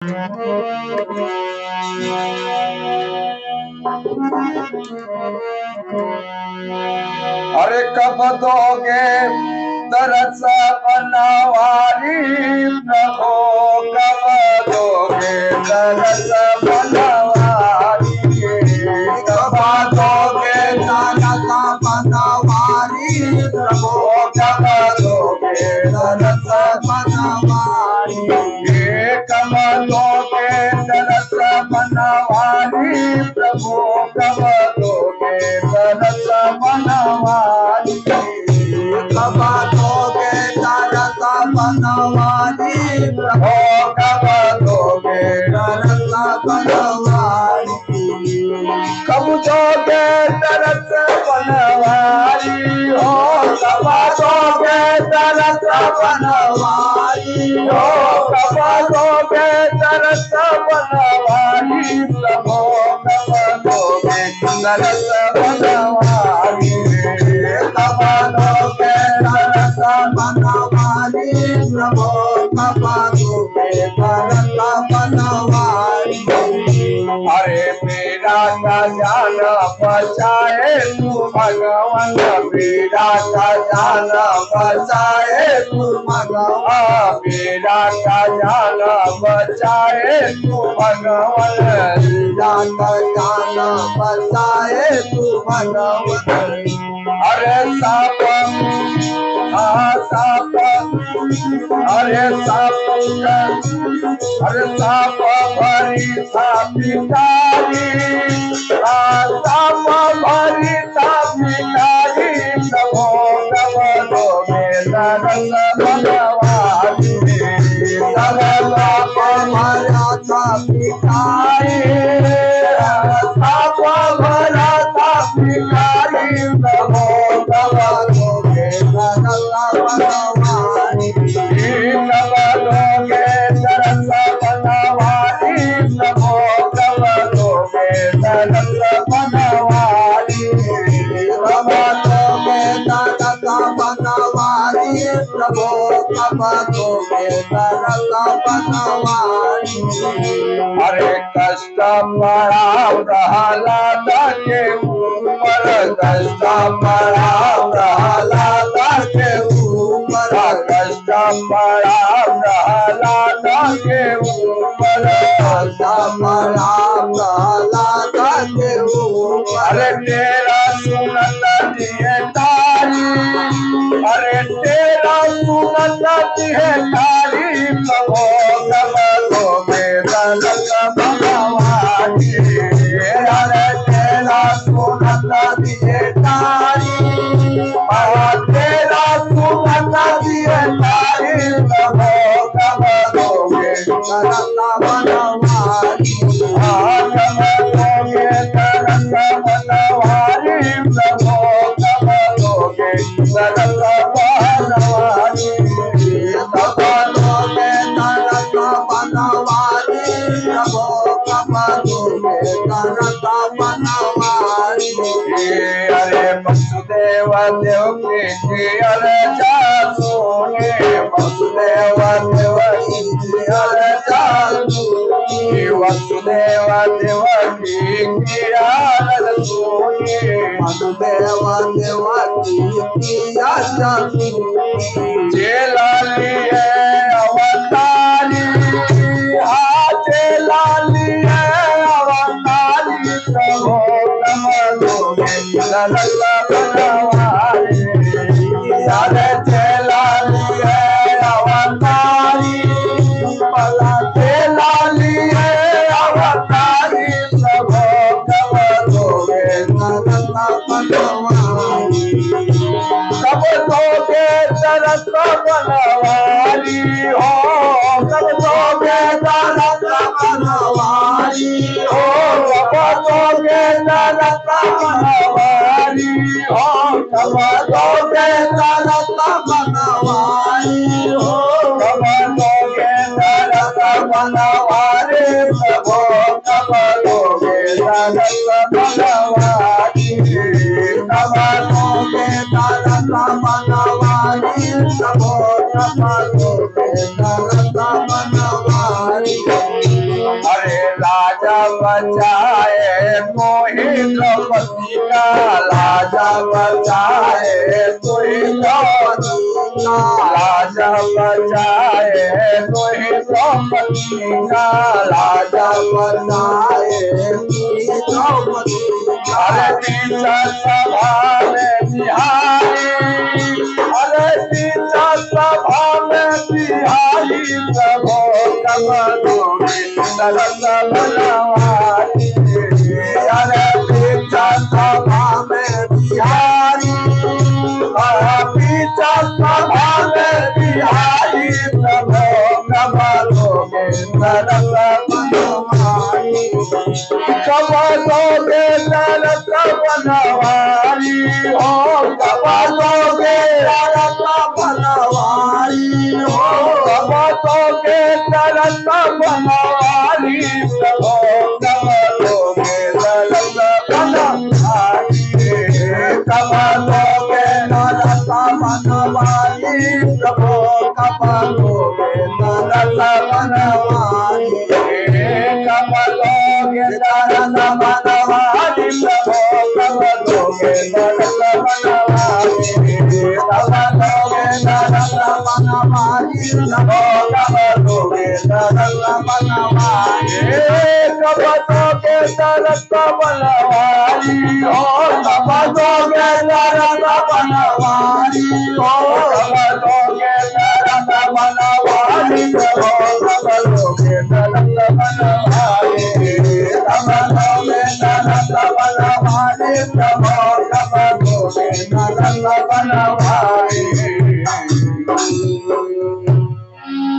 अरे कब दोगे तरस बनवारी प्रभो, कब दोगे तरस बनवारी, कब दोगे तरस बनवारी प्रभो, कब दोगे तरस बनवारी, कब दोगे तरस बनवारी प्रभो, कब दोगे तरस बनवारी, कब दोगे तरस बनवारी प्रभो, कब दोगे तरस बनवारी, कब दोगे तरस बनवारी हो, कब दोगे तरस बनवारी हो, कब दोगे तरस बनवारी प्रभो, कब दोगे तरस बनवारी, कब दोगे तरस बनवारी प्रभो, कब दोगे तरस बनवारी। अरे मेरा खजाना बचाए तू भगवान, मेरा खजाना बचाए तू भगवान, मेरा खजाना बचाए तू भगवान, मेरा खजाना बचाए तू भगवान। अरे साप साप, अरे साप, अरे साप भरी सापिकारी, साप भरी सापिकारी प्रभो, कब दोगे तरस बनवारी, कब भरा सापिकारी, साप भरा सापिकारी प्रभो, कब दोगे तरस बनवारी, कब दोगे तरस बनवारी प्रभो, कब दोगे तरस बनवारी, कब दोगे तरस बनवारी प्रभो, कब दोगे तरस बनवारी। अरे कष्ट पड़ा प्रहलाद के ऊपर, कष्ट पड़ा प्रहलाद के ऊपर, कष्ट पड़ा प्रहलाद के ऊपर, कष्ट पड़ा प्रहलाद के ऊपर। अरे तेरा सुनत दिए तारी, अरे तेरा सुनत दिए तारी प्रभो, कब दोगे तरस बनवारी, अरे तेरा सुनत दिए तारी, तेरा सुनत दिए तारी प्रभो, कब दोगे तरस बनवारी, कब दोगे तरस बनवारी प्रभो, कब दोगे तरस बनवारी, कब दोगे तरस बनवारी प्रभो, कब दोगे तरस बनवारी। अरे वसुदेव देवकी की अर्चा सुने, वसुदेव देवकी की अर्चा सुने, वसुदेव देवकी की अर्चा सुने, वसुदेव देवकी की अर्चा सुने। जेला लिए अवतारी, जेला लिए अवतारी प्रभो, कब दोगे तरस बनवारी, अरे जेला लिए अवतारी, भला जेला लिए अवतारी प्रभो, कब दोगे तरस बनवारी, कब दोगे तरस बनवारी हो, कब दोगे तरस बनवारी हो, कब दोगे तरस बनवारी हो, कब दोगे तरस बनवारी हो, कब दोगे तरस बनवारी प्रभो, कब दोगे तरस बनवारी, कब दोगे तरस बनवारी प्रभो, कब दोगे तरस बनवारी। लाजा बचाए मोहि द्रौपदी का लाजा बचाए मोहि द्रौपदी का लाजा बचाए मोहि द्रौपदी का लाजा बचाए मोहि द्रौपदी अरे पीछा सभा में बिहारी अरे पीछा सभा में बिहारी प्रभो नरत बनवारी अरे पीछा सभा में बिहारी पीछा सभा में बिहारी प्रभो कबलोगे नरत बनवारी कबलोगे नरत बनवारी हो कबलोगे नरत बनवारी हो कबलोगे नरत बनवारी प्रभो कबलोगे नरत बनवारी कबलोगे नरत बनवारी प्रभो कबलोगे नरत बनवारी कबलोगे नरत बनवारी प्रभो कबलोगे नरत बनवारी कबलोगे नरत बनवारी प्रभो कबलोगे नरत बनवारी कबलोगे नरत बनवारी हो कबलोगे नरत बनवारी हो कबलोगे नरत बनवारी प्रभो